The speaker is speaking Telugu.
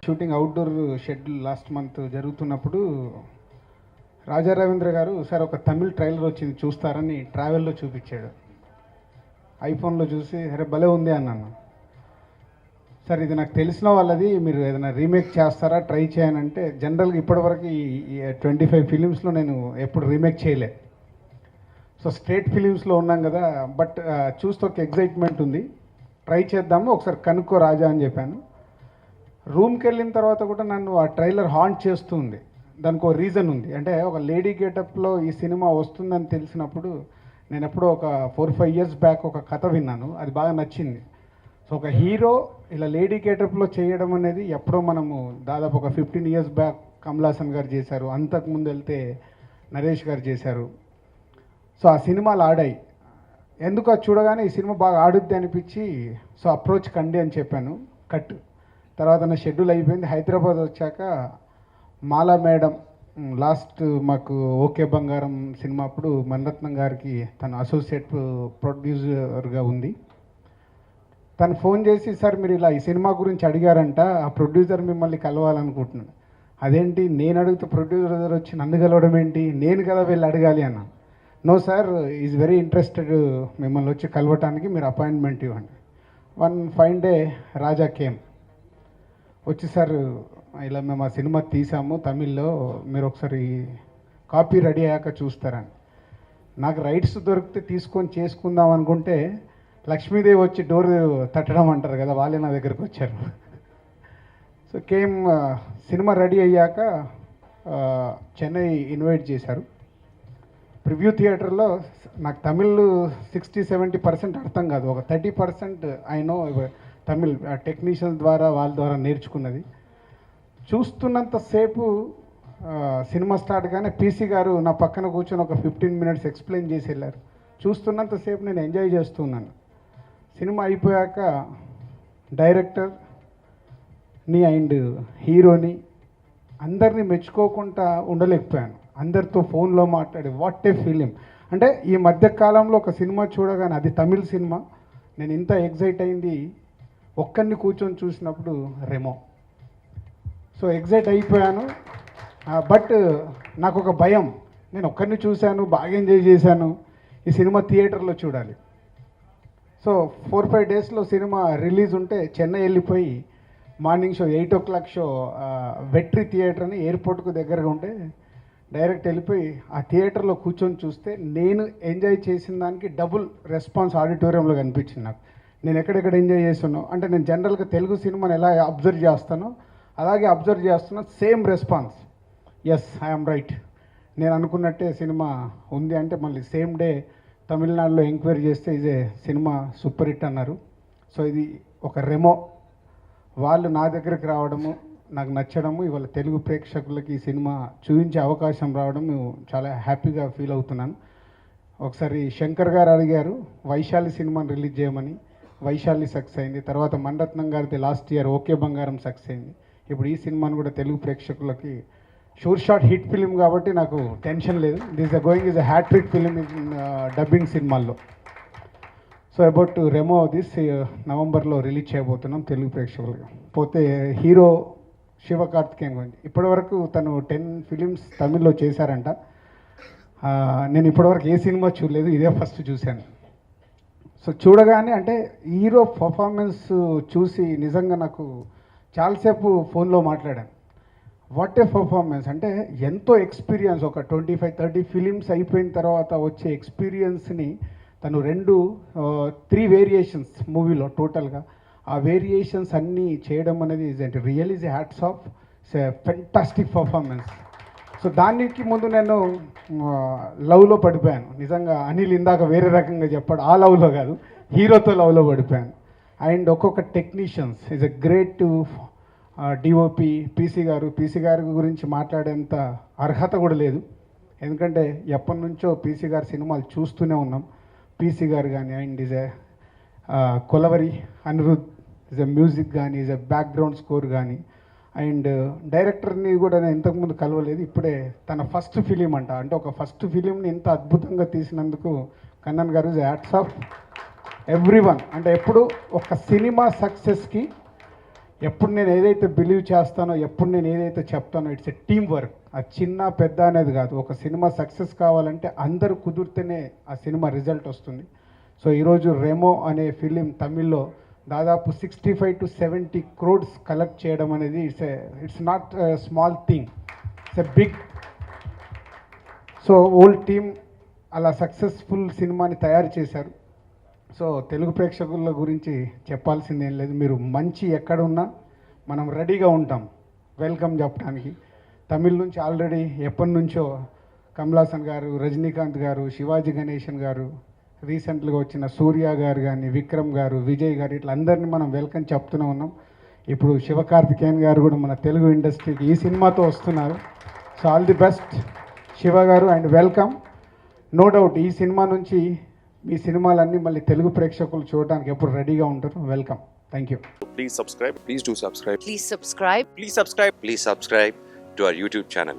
Shooting outdoor schedule last month జరుగుతున్నప్పుడు రాజా రవీంద్ర గారు సార్ ఒక తమిళ్ ట్రైలర్ వచ్చింది చూస్తారని ట్రావెల్లో చూపించాడు. ఐఫోన్లో చూసి అరే భలే ఉంది అన్నాను. సార్ ఇది నాకు తెలిసిన వాళ్ళది, మీరు ఏదైనా రీమేక్ చేస్తారా ట్రై చేయనంటే, జనరల్గా ఇప్పటివరకు ఈ 25 ఫిలిమ్స్లో నేను ఎప్పుడు రీమేక్ చేయలే. సో స్ట్రేట్ ఫిలిమ్స్లో ఉన్నాం కదా, బట్ చూస్తే ఒక ఎగ్జైట్మెంట్ ఉంది, ట్రై చేద్దాము ఒకసారి కనుక్కో రాజా అని చెప్పాను. రూమ్కి వెళ్ళిన తర్వాత కూడా నన్ను ఆ ట్రైలర్ హాంట్ చేస్తూ ఉంది. దానికి ఒక రీజన్ ఉంది. అంటే ఒక లేడీ గెటప్లో ఈ సినిమా వస్తుందని తెలిసినప్పుడు నేను ఎప్పుడో ఒక 4-5 ఇయర్స్ బ్యాక్ ఒక కథ విన్నాను, అది బాగా నచ్చింది. సో ఒక హీరో ఇలా లేడీ గెటప్లో చేయడం అనేది ఎప్పుడో మనము దాదాపు ఒక 15 ఇయర్స్ బ్యాక్ కమల్ హాసన్ గారు చేశారు, అంతకుముందు వెళ్తే నరేష్ గారు చేశారు. సో ఆ సినిమాలు ఆడాయి. ఎందుకు అది చూడగానే ఈ సినిమా బాగా ఆడుద్ది అనిపించి సో అప్రోచ్ కండి అని చెప్పాను. కట్ తర్వాత నా షెడ్యూల్ అయిపోయింది. హైదరాబాద్ వచ్చాక మాలా మేడం లాస్ట్ మాకు ఓకే బంగారం సినిమా అప్పుడు మణిరత్నం గారికి తను అసోసియేట్ ప్రొడ్యూసర్గా ఉంది. తను ఫోన్ చేసి సార్ మీరు ఇలా ఈ సినిమా గురించి అడిగారంట, ఆ ప్రొడ్యూసర్ మిమ్మల్ని కలవాలనుకుంటున్నాను. అదేంటి నేను అడిగితే ప్రొడ్యూసర్ వచ్చి నన్ను కలవడం ఏంటి, నేను కదా వెళ్ళి అడగాలి అన్నాను. No sir is very interested మిమ్మల్ని వచ్చి కలవటానికి, మీరు అపాయింట్మెంట్ ఇవ్వండి. One fine day Raja came వచ్చి సార్ ఇలా మేము ఆ సినిమా తీసాము తమిళ్లో, మీరు ఒకసారి కాపీ రెడీ అయ్యాక చూస్తారని. నాకు రైట్స్ దొరికితే తీసుకొని చేసుకుందాం అనుకుంటే లక్ష్మీదేవి వచ్చి డోర్ తట్టడం అంటారు కదా, వాళ్ళే నా దగ్గరకు వచ్చారు. సో కేమ్ సినిమా రెడీ అయ్యాక చెన్నై ఇన్వైట్ చేశారు. ప్రివ్యూ థియేటర్లో నాకు తమిళ్ 60-70% అర్థం కాదు, ఒక 30% ఐ నో తమిళ్ టెక్నీషియన్స్ ద్వారా వాళ్ళ ద్వారా నేర్చుకున్నది. చూస్తున్నంతసేపు సినిమా స్టార్ట్ కానీ పీసీ గారు నా పక్కన కూర్చొని ఒక 15 మినిట్స్ ఎక్స్ప్లెయిన్ చేసి వెళ్ళారు. చూస్తున్నంతసేపు నేను ఎంజాయ్ చేస్తున్నాను. సినిమా అయిపోయాక డైరెక్టర్ని అండ్ హీరోని అందరినీ మెచ్చుకోకుండా ఉండలేకపోయాను. అందరితో ఫోన్లో మాట్లాడి వాట్ ఏ ఫీలింగ్. అంటే ఈ మధ్యకాలంలో ఒక సినిమా చూడగానే, అది తమిళ్ సినిమా, నేను ఇంత ఎగ్జైట్ అయింది ఒక్కరిని కూర్చొని చూసినప్పుడు రెమో. సో ఎగ్జైట్ అయిపోయాను. బట్ నాకు ఒక భయం, నేను ఒక్కరిని చూశాను, బాగా ఎంజాయ్ చేశాను, ఈ సినిమా థియేటర్లో చూడాలి. సో 4-5 డేస్లో సినిమా రిలీజ్ ఉంటే చెన్నై వెళ్ళిపోయి morning show 8 o'clock show Vetri theatre అని ఎయిర్పోర్ట్కు దగ్గరగా ఉంటే డైరెక్ట్ వెళ్ళిపోయి ఆ థియేటర్లో కూర్చొని చూస్తే నేను ఎంజాయ్ చేసిన దానికి డబుల్ రెస్పాన్స్ ఆడిటోరియంలో కనిపించింది నాకు. నేను ఎక్కడెక్కడ ఎంజాయ్ చేస్తున్నాను అంటే, నేను జనరల్గా తెలుగు సినిమాని ఎలా అబ్జర్వ్ చేస్తానో అలాగే అబ్జర్వ్ చేస్తున్నా, same response. Yes I'm right, నేను అనుకున్నట్టే సినిమా ఉంది అంటే మళ్ళీ సేమ్ డే తమిళనాడులో ఎంక్వైరీ చేస్తే ఇదే సినిమా సూపర్ హిట్ అన్నారు. సో ఇది ఒక రెమో వాళ్ళు నా దగ్గరికి రావడము, నాకు నచ్చడము, ఇవాళ తెలుగు ప్రేక్షకులకి ఈ సినిమా చూపించే అవకాశం రావడం చాలా హ్యాపీగా ఫీల్ అవుతున్నాను. ఒకసారి శంకర్ గారు అడిగారు వైశాలి సినిమాని రిలీజ్ చేయమని, వైశాలి సక్సెస్ అయింది. తర్వాత మణిరత్నం గారిది లాస్ట్ ఇయర్ ఓకే బంగారం సక్సెస్ అయింది. ఇప్పుడు ఈ సినిమాను కూడా తెలుగు ప్రేక్షకులకి షూర్ షాట్ హిట్ ఫిలిం కాబట్టి నాకు టెన్షన్ లేదు. This going is a hattrick film in dubbing సినిమాల్లో. సో అబౌట్ రెమో దిస్ నవంబర్లో రిలీజ్ చేయబోతున్నాం తెలుగు ప్రేక్షకులుగా. పోతే హీరో శివకార్తికేయన్ గురించి, ఇప్పటివరకు తను 10 ఫిలిమ్స్ తమిళ్లో చేశారంట. నేను ఇప్పటివరకు ఏ సినిమా చూడలేదు, ఇదే ఫస్ట్ చూశాను. సో చూడగానే అంటే హీరో పర్ఫార్మెన్స్ చూసి నిజంగా నాకు చాలాసేపు ఫోన్లో మాట్లాడాను. వాట్ ఏ పర్ఫార్మెన్స్ అంటే, ఎంతో ఎక్స్పీరియన్స్, ఒక 25-30 ఫిలిమ్స్ అయిపోయిన తర్వాత వచ్చే ఎక్స్పీరియన్స్ని తను 3 వేరియేషన్స్ మూవీలో టోటల్గా, ఆ వేరియేషన్స్ అన్నీ చేయడం అనేది real is hats off, fantastic performance. So దానికి ముందు నేను లవ్లో పడిపోయాను నిజంగా. అనిల్ ఇందాక వేరే రకంగా చెప్పాడు, ఆ లవ్లో కాదు, హీరోతో లవ్లో పడిపోయాను. అండ్ ఒక్కొక్క technicians is a great DOP PC గారి గురించి మాట్లాడేంత అర్హత కూడా లేదు. ఎందుకంటే ఎప్పటి నుంచో పీసీ గారి సినిమాలు చూస్తూనే ఉన్నాం. పీసీ గారు కానీ and is a Kolaveri Anirudh, is a music కానీ, ఈజ్ ఎ బ్యాక్గ్రౌండ్ స్కోర్ కానీ. అండ్ డైరెక్టర్ని కూడా నేను ఇంతకుముందు కలవలేదు, ఇప్పుడే తన ఫస్ట్ ఫిలిం అంట. అంటే ఒక ఫస్ట్ ఫిలింని ఇంత అద్భుతంగా తీసినందుకు కన్నన్ గారు ఈజ్ హ్యాట్స్ ఆఫ్ ఎవ్రీవన్. అంటే ఎప్పుడు ఒక సినిమా సక్సెస్కి ఎప్పుడు నేను ఏదైతే బిలీవ్ చేస్తానో, ఎప్పుడు నేను ఏదైతే చెప్తానో, ఇట్స్ ఎ టీమ్ వర్క్. అది చిన్న పెద్ద అనేది కాదు. ఒక సినిమా సక్సెస్ కావాలంటే అందరూ కుదిరితేనే ఆ సినిమా రిజల్ట్ వస్తుంది. సో ఈరోజు రెమో అనే ఫిలిం తమిళ్లో దాదాపు 65 to 70 crores కలెక్ట్ చేయడం అనేది it's not small thing, it's a big. So old team అలా సక్సెస్ఫుల్ సినిమాని తయారు చేశారు. సో తెలుగు ప్రేక్షకుల గురించి చెప్పాల్సింది ఏం లేదు. మీరు మంచి ఎక్కడున్నా మనం రెడీగా ఉంటాం వెల్కమ్ చెప్పడానికి. తమిళ్ నుంచి ఆల్రెడీ ఎప్పటి నుంచో కమలాసన్ గారు, రజనీకాంత్ గారు, శివాజీ గణేశన్ గారు, రీసెంట్గా వచ్చిన సూర్య గారు కానీ, విక్రమ్ గారు, విజయ్ గారు, ఇట్లా అందరినీ మనం వెల్కమ్ చెప్తూనే ఉన్నాం. ఇప్పుడు శివకార్తికేయన్ గారు కూడా మన తెలుగు ఇండస్ట్రీకి ఈ సినిమాతో వస్తున్నారు. So all the best Shiva గారు అండ్ వెల్కమ్. నో డౌట్ ఈ సినిమా నుంచి మీ సినిమాలన్నీ మళ్ళీ తెలుగు ప్రేక్షకులు చూడడానికి ఎప్పుడు రెడీగా ఉంటారు. Welcome. Thank you. Please subscribe. Please do subscribe. Please subscribe. Please subscribe. Please subscribe to our YouTube channel.